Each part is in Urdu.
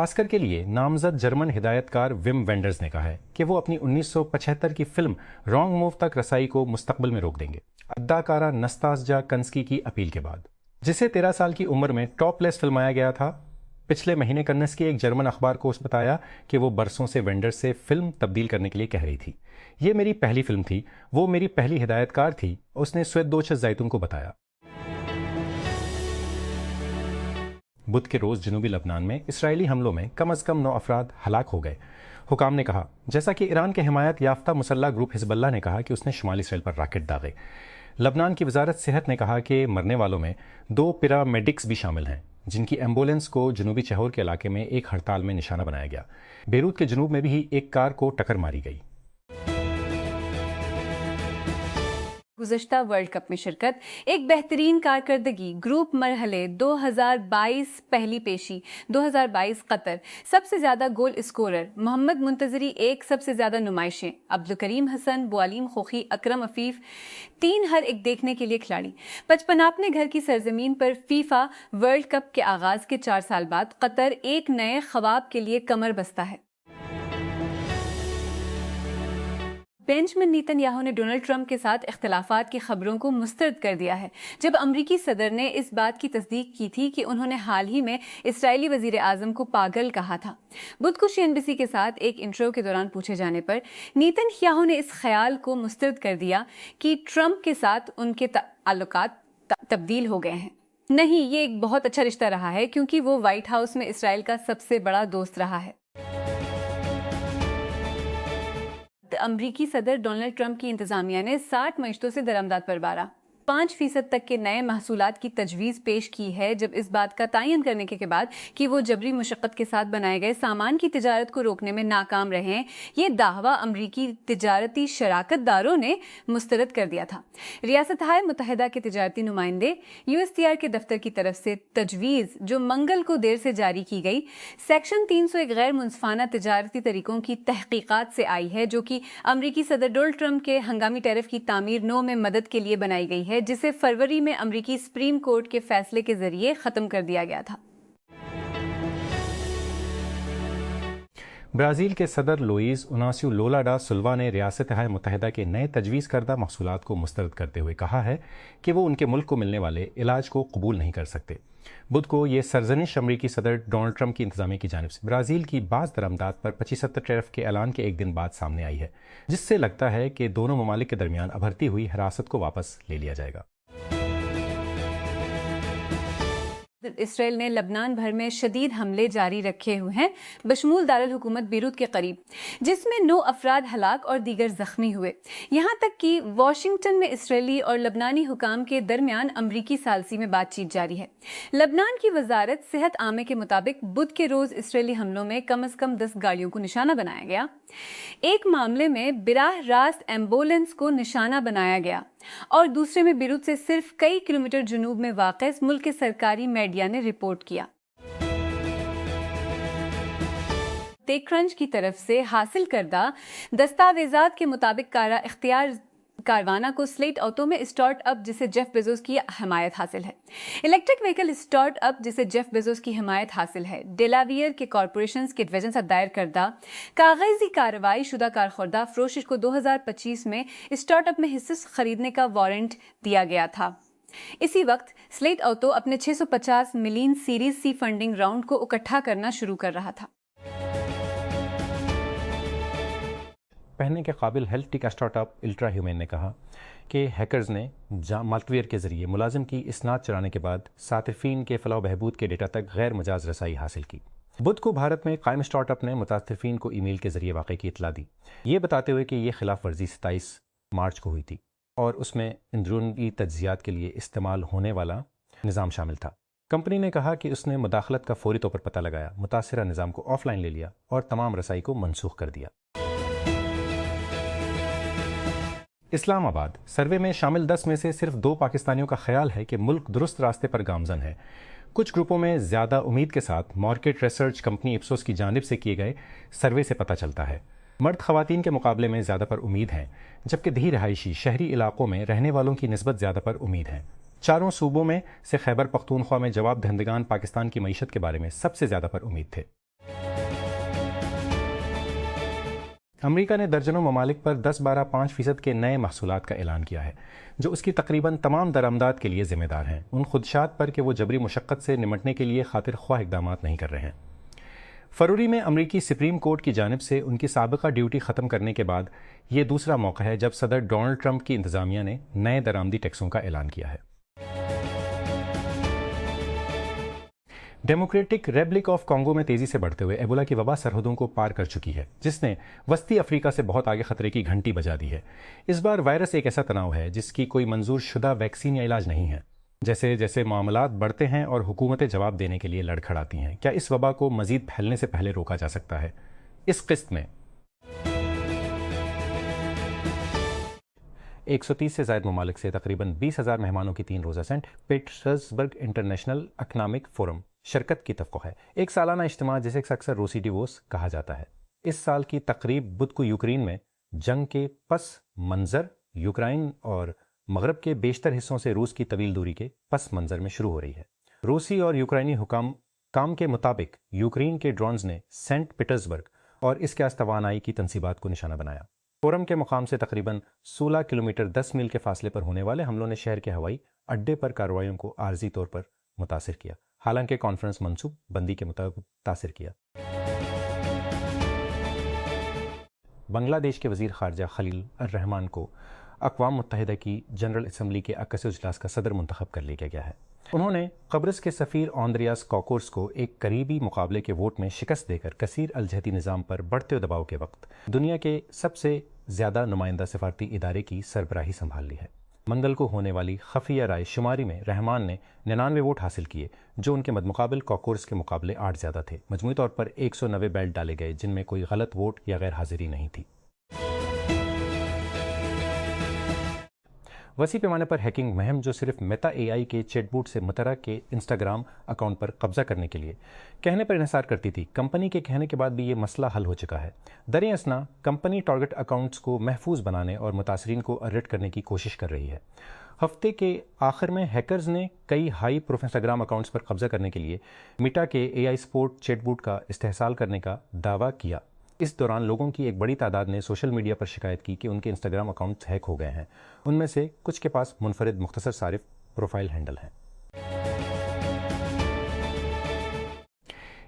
آسکر کے لیے نامزد جرمن ہدایت کار وم وینڈرز نے کہا ہے کہ وہ اپنی 1975 کی فلم رانگ موو تک رسائی کو مستقبل میں روک دیں گے، اداکارہ نستاسجا کنسکی کی اپیل کے بعد، جسے 13 سال کی عمر میں ٹاپ لیس فلمایا گیا تھا۔ پچھلے مہینے کنسکی ایک جرمن اخبار کو بتایا کہ وہ برسوں سے وینڈرز سے فلم تبدیل کرنے کے لیے کہہ رہی تھی۔ یہ میری پہلی فلم تھی، وہ میری پہلی ہدایت کار تھی، اس نے سویدوچ زیتون کو بتایا۔ بدھ کے روز جنوبی لبنان میں اسرائیلی حملوں میں کم از کم 9 افراد ہلاک ہو گئے، حکام نے کہا، جیسا کہ ایران کے حمایت یافتہ مسلح گروپ حزب اللہ نے کہا کہ اس نے شمالی اسرائیل پر راکٹ داغے۔ لبنان کی وزارت صحت نے کہا کہ مرنے والوں میں 2 پیرامیڈکس بھی شامل ہیں، جن کی ایمبولینس کو جنوبی چہور کے علاقے میں ایک ہڑتال میں نشانہ بنایا گیا۔ بیروت کے جنوب میں بھی ایک کار کو ٹکر ماری گئی۔ گزشتہ ورلڈ کپ میں شرکت، ایک بہترین کارکردگی، گروپ مرحلے 2022 پہلی پیشی 2022 قطر، سب سے زیادہ گول اسکورر محمد منتظری، ایک سب سے زیادہ نمائشیں عبدالکریم حسن، بوالیم خوخی، اکرم عفیف، 3 ہر ایک دیکھنے کے لیے کھلاڑی۔ 55 اپنے گھر کی سرزمین پر فیفا ورلڈ کپ کے آغاز کے 4 سال بعد قطر ایک نئے خواب کے لیے کمر بستہ ہے۔ بینجمن نیتن یاہو نے ڈونلڈ ٹرمپ کے ساتھ اختلافات کی خبروں کو مسترد کر دیا ہے، جب امریکی صدر نے اس بات کی تصدیق کی تھی کہ انہوں نے حال ہی میں اسرائیلی وزیر اعظم کو پاگل کہا تھا۔ بدھ کو CNBC کے ساتھ ایک انٹرویو کے دوران پوچھے جانے پر نیتن یاہو نے اس خیال کو مسترد کر دیا کہ ٹرمپ کے ساتھ ان کے تعلقات تبدیل ہو گئے ہیں۔ نہیں، یہ ایک بہت اچھا رشتہ رہا ہے کیونکہ وہ وائٹ ہاؤس میں اسرائیل کا سب سے بڑا دوست رہا ہے۔ امریکی صدر ڈونلڈ ٹرمپ کی انتظامیہ نے 60 معیشتوں سے درآمدات پر 5% تک کے نئے محصولات کی تجویز پیش کی ہے، جب اس بات کا تعین کرنے کے بعد کہ وہ جبری مشقت کے ساتھ بنائے گئے سامان کی تجارت کو روکنے میں ناکام رہے ہیں۔ یہ دعویٰ امریکی تجارتی شراکت داروں نے مسترد کر دیا تھا۔ ریاستہائے متحدہ کے تجارتی نمائندے USTR کے دفتر کی طرف سے تجویز، جو منگل کو دیر سے جاری کی گئی، سیکشن 300 ایک غیر منصفانہ تجارتی طریقوں کی تحقیقات سے آئی ہے، جو کہ امریکی صدر ڈونلڈ ٹرمپ کے ہنگامی ٹیرف کی تعمیر نو میں مدد کے لیے بنائی گئی ہے، جسے فروری میں امریکی سپریم کورٹ کے فیصلے کے ذریعے ختم کر دیا گیا تھا۔ برازیل کے صدر لوئیز اناسیو لولا ڈا سلوا نے ریاستہائے متحدہ کے نئے تجویز کردہ محصولات کو مسترد کرتے ہوئے کہا ہے کہ وہ ان کے ملک کو ملنے والے علاج کو قبول نہیں کر سکتے۔ بدھ کو یہ سرزنش امریکی صدر ڈونلڈ ٹرمپ کی انتظامیہ کی جانب سے برازیل کی بعض درآمدات پر 75 ٹیرف کے اعلان کے ایک دن بعد سامنے آئی ہے، جس سے لگتا ہے کہ دونوں ممالک کے درمیان ابھرتی ہوئی حراست کو واپس لے لیا جائے گا۔ اسرائیل نے لبنان بھر میں شدید حملے جاری رکھے ہوئے ہیں، بشمول دارالحکومت بیروت کے قریب، جس میں 9 افراد ہلاک اور دیگر زخمی ہوئے، یہاں تک کہ واشنگٹن میں اسرائیلی اور لبنانی حکام کے درمیان امریکی ثالثی میں بات چیت جاری ہے۔ لبنان کی وزارت صحت عامہ کے مطابق بدھ کے روز اسرائیلی حملوں میں کم از کم 10 گاڑیوں کو نشانہ بنایا گیا۔ ایک معاملے میں براہ راست ایمبولینس کو نشانہ بنایا گیا اور دوسرے میں بیروت سے صرف کئی کلومیٹر جنوب میں واقع ملک کے سرکاری میڈیا نے رپورٹ کیا۔ ٹیک کرنچ کی طرف سے حاصل کردہ دستاویزات کے مطابق اختیار کاروانہ کو سلیٹ آٹو میں اسٹارٹ اپ جسے جیف بیزوس کی حمایت حاصل ہے، الیکٹرک وہیکل اسٹارٹ اپ جسے جیف بیزوس کی حمایت حاصل ہے، ڈیلاویئر کے کارپوریشنز کے ڈویژن سے دائر کردہ کاغذی کارروائی شدہ کارخوردہ فروشش کو 2025 میں اسٹارٹ اپ میں حصص خریدنے کا وارنٹ دیا گیا تھا۔ اسی وقت سلیٹ آٹو اپنے 650 million series C funding round کو اکٹھا کرنا شروع کر رہا تھا۔ پہننے کے قابل health tech start up ultra human نے کہا کہ ہیکرز نے مالک ویئر کے ذریعے ملازم کی اسناد چرانے کے بعد صارفین کے فلاح و بہبود کے ڈیٹا تک غیر مجاز رسائی حاصل کی۔ بدھ کو بھارت میں قائم اسٹارٹ اپ نے متاثرین کو ای میل کے ذریعے واقعے کی اطلاع دی، یہ بتاتے ہوئے کہ یہ خلاف ورزی 27 مارچ کو ہوئی تھی اور اس میں اندرونی تجزیات کے لیے استعمال ہونے والا نظام شامل تھا۔ کمپنی نے کہا کہ اس نے مداخلت کا فوری طور پر پتہ لگایا، متاثرہ نظام کو آف لائن لے لیا اور تمام رسائی کو منسوخ کر دیا۔ اسلام آباد سروے میں شامل 10 میں سے صرف 2 پاکستانیوں کا خیال ہے کہ ملک درست راستے پر گامزن ہے۔ کچھ گروپوں میں زیادہ امید کے ساتھ مارکیٹ ریسرچ کمپنی اپسوس کی جانب سے کیے گئے سروے سے پتہ چلتا ہے۔ مرد خواتین کے مقابلے میں زیادہ پر امید ہیں، جبکہ دیہی رہائشی شہری علاقوں میں رہنے والوں کی نسبت زیادہ پر امید ہے۔ چاروں صوبوں میں سے خیبر پختونخوا میں جواب دہندگان پاکستان کی معیشت کے بارے میں سب سے زیادہ پر امید تھے۔ امریکہ نے درجنوں ممالک پر 10-12-5% کے نئے محصولات کا اعلان کیا ہے جو اس کی تقریباً تمام درآمدات کے لیے ذمہ دار ہیں، ان خدشات پر کہ وہ جبری مشقت سے نمٹنے کے لیے خاطر خواہ اقدامات نہیں کر رہے ہیں۔ فروری میں امریکی سپریم کورٹ کی جانب سے ان کی سابقہ ڈیوٹی ختم کرنے کے بعد یہ دوسرا موقع ہے جب صدر ڈونلڈ ٹرمپ کی انتظامیہ نے نئے درآمدی ٹیکسوں کا اعلان کیا ہے۔ ڈیموکریٹک ریپبلک آف کانگو میں تیزی سے بڑھتے ہوئے ایبولا کی وبا سرحدوں کو پار کر چکی ہے، جس نے وسطی افریقہ سے بہت آگے خطرے کی گھنٹی بجا دی ہے۔ اس بار وائرس ایک ایسا تناؤ ہے جس کی کوئی منظور شدہ ویکسین یا علاج نہیں ہے۔ جیسے جیسے معاملات بڑھتے ہیں اور حکومتیں جواب دینے کے لیے لڑکھڑاتی ہیں، کیا اس وبا کو مزید پھیلنے سے پہلے روکا جا سکتا ہے؟ اس قسط میں 130 سے زائد ممالک سے تقریباً 20,000 مہمانوں کی 3 روزہ Saint Petersburg international economic forum شرکت کی توقع ہے، ایک سالانہ اجتماع جسے اکثر روسی ڈیووس کہا جاتا ہے۔ اس سال کی تقریب بدھ کو یوکرین میں جنگ کے پس منظر، یوکرائن اور مغرب کے بیشتر حصوں سے روس کی طویل دوری کے پس منظر میں شروع ہو رہی ہے۔ روسی اور یوکرائنی حکام کے مطابق یوکرین کے ڈرونز نے سینٹ پیٹرسبرگ اور اس کے آس توانائی کی تنصیبات کو نشانہ بنایا۔ فورم کے مقام سے تقریباً 16 کلومیٹر 10 میل کے فاصلے پر ہونے والے حملوں نے شہر کے ہوائی اڈے پر کارروائیوں کو عارضی طور پر متاثر کیا، حالانکہ کانفرنس منصوب بندی کے مطابق تاثر کیا۔ بنگلہ دیش کے وزیر خارجہ خلیل الرحمان کو اقوام متحدہ کی جنرل اسمبلی کے 81 اجلاس کا صدر منتخب کر لیا گیا ہے۔ انہوں نے قبرص کے سفیر آندریاس کوکورس کو ایک قریبی مقابلے کے ووٹ میں شکست دے کر کثیر الجہتی نظام پر بڑھتے دباؤ کے وقت دنیا کے سب سے زیادہ نمائندہ سفارتی ادارے کی سربراہی سنبھال لی ہے۔ منگل کو ہونے والی خفیہ رائے شماری میں رحمان نے 99 ووٹ حاصل کیے، جو ان کے مدمقابل کوکورس کے مقابلے 8 زیادہ تھے۔ مجموعی طور پر 190 بیلٹ ڈالے گئے، جن میں کوئی غلط ووٹ یا غیر حاضری نہیں تھی۔ وسیع پیمانے پر ہیکنگ مہم جو صرف میٹا اے آئی کے چیٹ بوٹ سے مطرح کے انسٹاگرام اکاؤنٹ پر قبضہ کرنے کے لیے کہنے پر انحصار کرتی تھی، کمپنی کے کہنے کے بعد بھی یہ مسئلہ حل ہو چکا ہے۔ دریں اثنا کمپنی ٹارگٹ اکاؤنٹس کو محفوظ بنانے اور متاثرین کو الرٹ کرنے کی کوشش کر رہی ہے۔ ہفتے کے آخر میں ہیکرز نے کئی ہائی پروفائل انسٹاگرام اکاؤنٹس پر قبضہ کرنے کے لیے میٹا کے اے آئی سپورٹ چیٹ بوٹ کا استحصال کرنے کا دعویٰ کیا۔ اس دوران لوگوں کی ایک بڑی تعداد نے سوشل میڈیا پر شکایت کی کہ ان کے انسٹاگرام اکاؤنٹس ہیک ہو گئے ہیں، ان میں سے کچھ کے پاس منفرد مختصر صارف پروفائل ہینڈل ہیں۔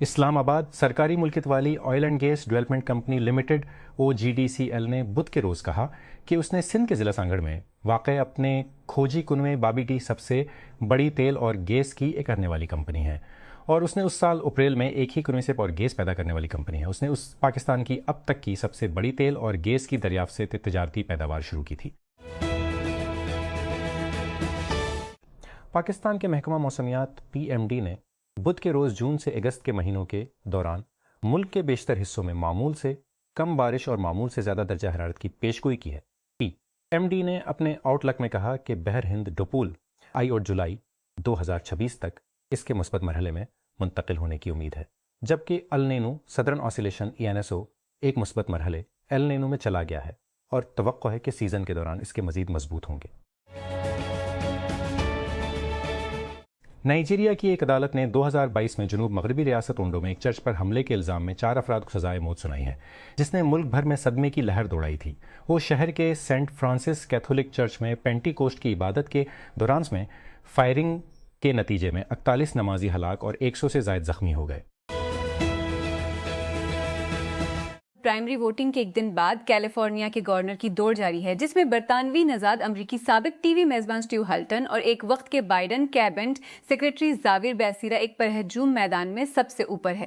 اسلام آباد سرکاری ملکیت والی oil and gas development company limited OGDCL نے بدھ کے روز کہا کہ اس نے سندھ کے ضلع سانگڑ میں واقع اپنے کھوجی کنویں بابی ٹی سب سے بڑی تیل اور گیس کی ایک کرنے والی کمپنی ہے، اور اس نے اس سال اپریل میں ایک ہی کنویں سے اور گیس پیدا کرنے والی کمپنی ہے۔ اس نے پاکستان کی اب تک کی سب سے بڑی تیل اور گیس کی دریافت سے تجارتی پیداوار شروع کی تھی۔ پاکستان کے محکمہ موسمیات PMD نے بدھ کے روز جون سے اگست کے مہینوں کے دوران ملک کے بیشتر حصوں میں معمول سے کم بارش اور معمول سے زیادہ درجہ حرارت کی پیشگوئی کی ہے۔ PMD نے اپنے آؤٹ لک میں کہا کہ بحر ہند ڈوپول اور جولائی 2026 تک اس کے مثبت مرحلے میں منتقل ہونے کی امید ہے، جبکہ النینو سدرن آسیلیشن ENSO ایک مثبت مرحلے ایل نینو میں چلا گیا ہے اور توقع ہے کہ سیزن کے دوران اس کے مزید مضبوط ہوں گے۔ نائجیریا کی ایک عدالت نے 2022 میں جنوب مغربی ریاست اونڈو میں ایک چرچ پر حملے کے الزام میں 4 افراد کو سزائے موت سنائی ہے، جس نے ملک بھر میں صدمے کی لہر دوڑائی تھی۔ وہ شہر کے سینٹ فرانسس کیتھولک چرچ میں پینٹی کوسٹ کی عبادت کے دوران میں فائرنگ کے نتیجے میں 41 نمازی ہلاک اور 100 سے زائد زخمی ہو گئے۔ پرائمری ووٹنگ کے ایک دن بعد کیلیفورنیا کے گورنر کی دوڑ جاری ہے، جس میں برطانوی نژاد امریکی سابق ٹی وی میزبان اسٹیو ہلٹن اور ایک وقت کے بائیڈن کیبنٹ سیکرٹری زاویر بیسیرا ایک پرہجوم میدان میں سب سے اوپر ہے۔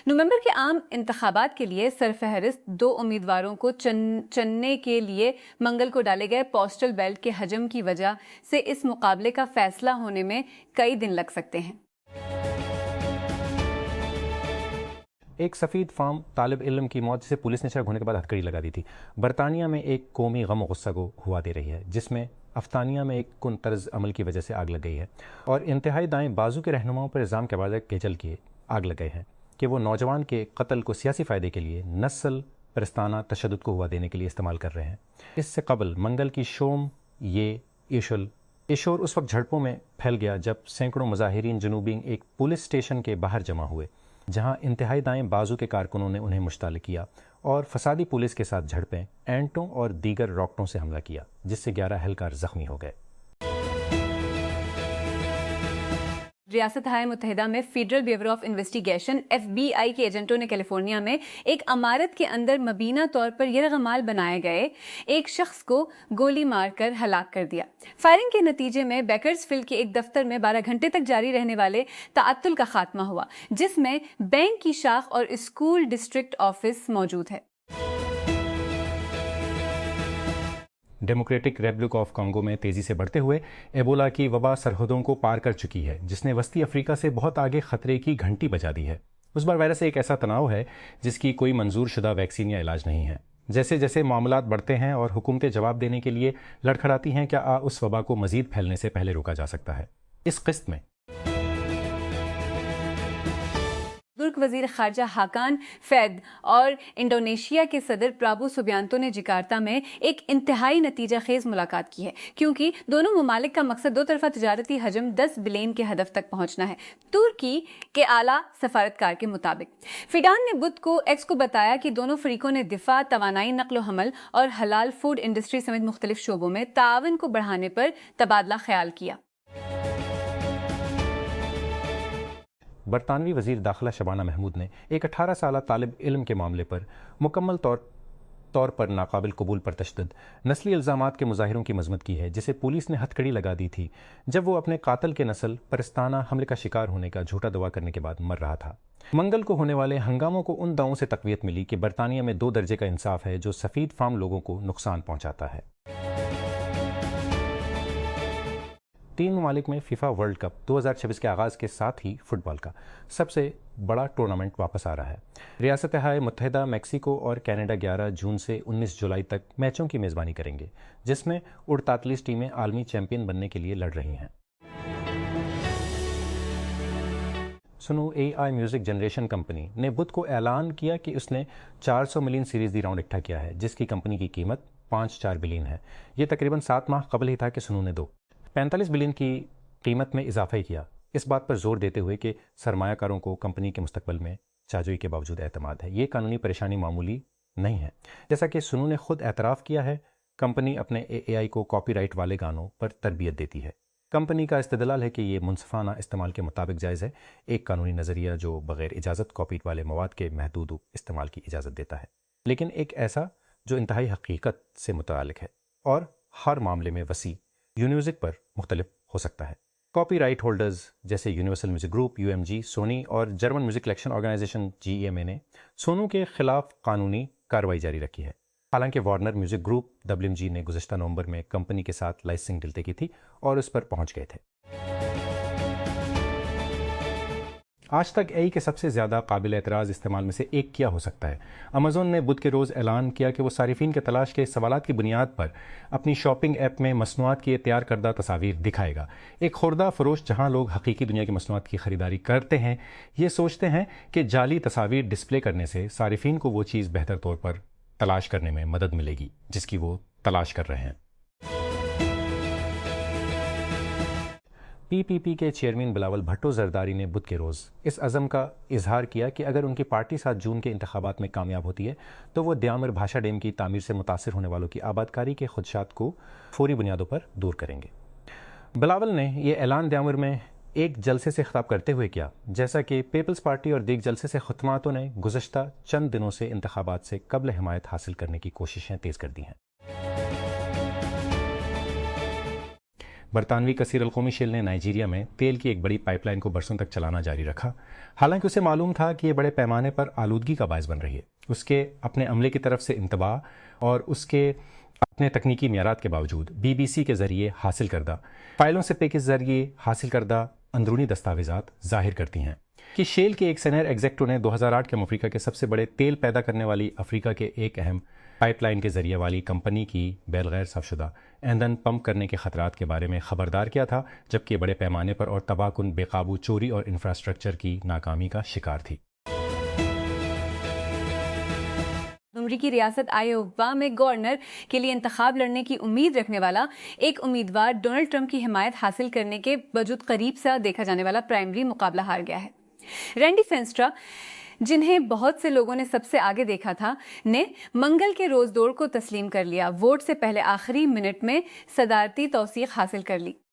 نومبر کے عام انتخابات کے لیے سرفہرست 2 امیدواروں کو چننے کے لیے منگل کو ڈالے گئے پوسٹل بیلٹ کے حجم کی وجہ سے اس مقابلے کا فیصلہ ہونے میں کئی دن لگ سکتے ہیں۔ ایک سفید فام طالب علم کی موت جسے پولیس نے شک ہونے کے بعد ہتھکڑی لگا دی تھی، برطانیہ میں ایک قومی غم و غصہ کو ہوا دے رہی ہے، جس میں افغانستان میں ایک کن طرز عمل کی وجہ سے آگ لگ گئی ہے، اور انتہائی دائیں بازو کے رہنماؤں پر الزام کے بعد کیجل کیے آگ لگ گئے ہیں کہ وہ نوجوان کے قتل کو سیاسی فائدے کے لیے نسل پرستانہ تشدد کو ہوا دینے کے لیے استعمال کر رہے ہیں۔ اس سے قبل منگل کی شوم ایشور اس وقت جھڑپوں میں پھیل گیا جب سینکڑوں مظاہرین جنوبی ایک پولیس اسٹیشن کے باہر جمع ہوئے، جہاں انتہائی دائیں بازو کے کارکنوں نے انہیں مشتعل کیا اور فسادی پولیس کے ساتھ جھڑپیں، اینٹوں اور دیگر راکٹوں سے حملہ کیا، جس سے 11 اہلکار زخمی ہو گئے۔ ریاست متحدہ میں federal bureau of investigation FBI کے ایجنٹوں نے کیلیفورنیا میں ایک عمارت کے اندر مبینہ طور پر یرغمال بنائے گئے ایک شخص کو گولی مار کر ہلاک کر دیا۔ فائرنگ کے نتیجے میں بیکرزفیلڈ کے ایک دفتر میں 12 گھنٹے تک جاری رہنے والے تعطل کا خاتمہ ہوا، جس میں بینک کی شاخ اور اسکول ڈسٹرکٹ آفس موجود ہے۔ ڈیموکریٹک ریپبلک آف کانگو میں تیزی سے بڑھتے ہوئے ایبولا کی وبا سرحدوں کو پار کر چکی ہے، جس نے وسطی افریقہ سے بہت آگے خطرے کی گھنٹی بجا دی ہے۔ اس بار وائرس ایک ایسا تناؤ ہے جس کی کوئی منظور شدہ ویکسین یا علاج نہیں ہے۔ جیسے جیسے معاملات بڑھتے ہیں اور حکومتیں جواب دینے کے لیے لڑکھڑاتی ہیں، کیا اس وبا کو مزید پھیلنے سے پہلے روکا جا سکتا ہے؟ اس قسط میں ترک وزیر خارجہ ہاکان فید اور انڈونیشیا کے صدر پرابو سبیانتو نے جکارتا میں ایک انتہائی نتیجہ خیز ملاقات کی ہے، کیونکہ دونوں ممالک کا مقصد دو طرفہ تجارتی حجم 10 بلین کے ہدف تک پہنچنا ہے۔ ترکی کے اعلیٰ سفارتکار کے مطابق فیڈان نے بدھ کو ایکس کو بتایا کہ دونوں فریقوں نے دفاع، توانائی، نقل و حمل اور حلال فوڈ انڈسٹری سمیت مختلف شعبوں میں تعاون کو بڑھانے پر تبادلہ خیال کیا۔ برطانوی وزیر داخلہ شبانہ محمود نے ایک 18 سالہ طالب علم کے معاملے پر مکمل طور پر ناقابل قبول پر تشدد نسلی الزامات کے مظاہروں کی مذمت کی ہے، جسے پولیس نے ہتھ کڑی لگا دی تھی جب وہ اپنے قاتل کے نسل پرستانہ حملے کا شکار ہونے کا جھوٹا دعویٰ کرنے کے بعد مر رہا تھا۔ منگل کو ہونے والے ہنگاموں کو ان دعووں سے تقویت ملی کہ برطانیہ میں 2 درجے کا انصاف ہے جو سفید فام لوگوں کو نقصان پہنچاتا ہے۔ 3 ممالک میں فیفا ورلڈ کپ 2026 کے آغاز کے ساتھ ہی فٹ بال کا سب سے بڑا ٹورنامنٹ واپس آ رہا ہے۔ ریاست متحدہ، میکسیکو اور کینیڈا 11 جون سے 19 جولائی تک میچوں کی میزبانی کریں گے، جس میں 48 ٹیمیں عالمی چیمپئن بننے کے لیے لڑ رہی ہیں۔ سنو AI میوزک جنریشن کمپنی نے بدھ کو اعلان کیا کہ اس نے 400 ملین سیریز دی راؤنڈ اکٹھا کیا ہے، جس کی کمپنی کی قیمت 5.4 بلین ہے۔ یہ تقریباً 7 ماہ قبل ہی تھا کہ سنو نے 45 بلین کی قیمت میں اضافہ ہی کیا، اس بات پر زور دیتے ہوئے کہ سرمایہ کاروں کو کمپنی کے مستقبل میں چاجوئی کے باوجود اعتماد ہے۔ یہ قانونی پریشانی معمولی نہیں ہے۔ جیسا کہ سنو نے خود اعتراف کیا ہے، کمپنی اپنے AI کو کاپی رائٹ والے گانوں پر تربیت دیتی ہے۔ کمپنی کا استدلال ہے کہ یہ منصفانہ استعمال کے مطابق جائز ہے، ایک قانونی نظریہ جو بغیر اجازت کاپی والے مواد کے محدود استعمال کی اجازت دیتا ہے، لیکن ایک ایسا جو انتہائی حقیقت سے متعلق ہے اور ہر معاملے میں وسیع میوزک پر مختلف ہو سکتا ہے۔ کاپی رائٹ ہولڈرز جیسے universal music group UMG، Sony اور German music collection organization GEMA نے سونو کے خلاف قانونی کارروائی جاری رکھی ہے۔ حالانکہ وارنر میوزک گروپ WMG نے گزشتہ نومبر میں کمپنی کے ساتھ لائسنسنگ ڈیل طے کی تھی اور اس پر پہنچ گئے تھے۔ آج تک AI کے سب سے زیادہ قابل اعتراض استعمال میں سے ایک کیا ہو سکتا ہے؟ امازون نے بدھ کے روز اعلان کیا کہ وہ صارفین کے تلاش کے سوالات کی بنیاد پر اپنی شاپنگ ایپ میں مصنوعات کی تیار کردہ تصاویر دکھائے گا۔ ایک خوردہ فروش جہاں لوگ حقیقی دنیا کی مصنوعات کی خریداری کرتے ہیں، یہ سوچتے ہیں کہ جعلی تصاویر ڈسپلے کرنے سے صارفین کو وہ چیز بہتر طور پر تلاش کرنے میں مدد ملے گی جس کی وہ تلاش کر رہے ہیں۔ PPP کے چیئرمین بلاول بھٹو زرداری نے بدھ کے روز اس عزم کا اظہار کیا کہ اگر ان کی پارٹی 7 جون کے انتخابات میں کامیاب ہوتی ہے تو وہ دیامر بھاشا ڈیم کی تعمیر سے متاثر ہونے والوں کی آبادکاری کے خدشات کو فوری بنیادوں پر دور کریں گے۔ بلاول نے یہ اعلان دیامر میں ایک جلسے سے خطاب کرتے ہوئے کیا، جیسا کہ پیپلز پارٹی اور دیگر جلسے سے خطماتوں نے گزشتہ چند دنوں سے انتخابات سے قبل حمایت حاصل کرنے کی کوششیں تیز کر دی ہیں۔ برطانوی کثیر القومی شیل نے نائجیریا میں تیل کی ایک بڑی پائپ لائن کو برسوں تک چلانا جاری رکھا، حالانکہ اسے معلوم تھا کہ یہ بڑے پیمانے پر آلودگی کا باعث بن رہی ہے۔ اس کے اپنے عملے کی طرف سے انتباہ اور اس کے اپنے تکنیکی معیارات کے باوجود BBC کے ذریعے حاصل کردہ فائلوں سے کے ذریعے حاصل کردہ اندرونی دستاویزات ظاہر کرتی ہیں کہ شیل کے ایک سینئر ایگزیکٹو نے 2008 کے افریقہ کے سب سے بڑے تیل پیدا کرنے والی افریقہ کے ایک اہم پائپ لائن کے ذریعے والی کمپنی کی بالغیر صرف شدہ ایندھن پمپ کرنے کے خطرات کے بارے میں خبردار کیا تھا، جبکہ بڑے پیمانے پر اور تباہ کن بے قابو چوری اور انفراسٹرکچر کی ناکامی کا شکار تھی۔ امریکی ریاست آئیووا میں گورنر کے لیے انتخاب لڑنے کی امید رکھنے والا ایک امیدوار ڈونلڈ ٹرمپ کی حمایت حاصل کرنے کے باوجود قریب سے دیکھا جانے والا پرائمری مقابلہ ہار گیا ہے۔ رینڈی فینسٹرا جنہیں بہت سے لوگوں نے سب سے آگے دیکھا تھا، نے منگل کے روز دوڑ کو تسلیم کر لیا، ووٹ سے پہلے آخری منٹ میں صدارتی توثیق حاصل کر لی۔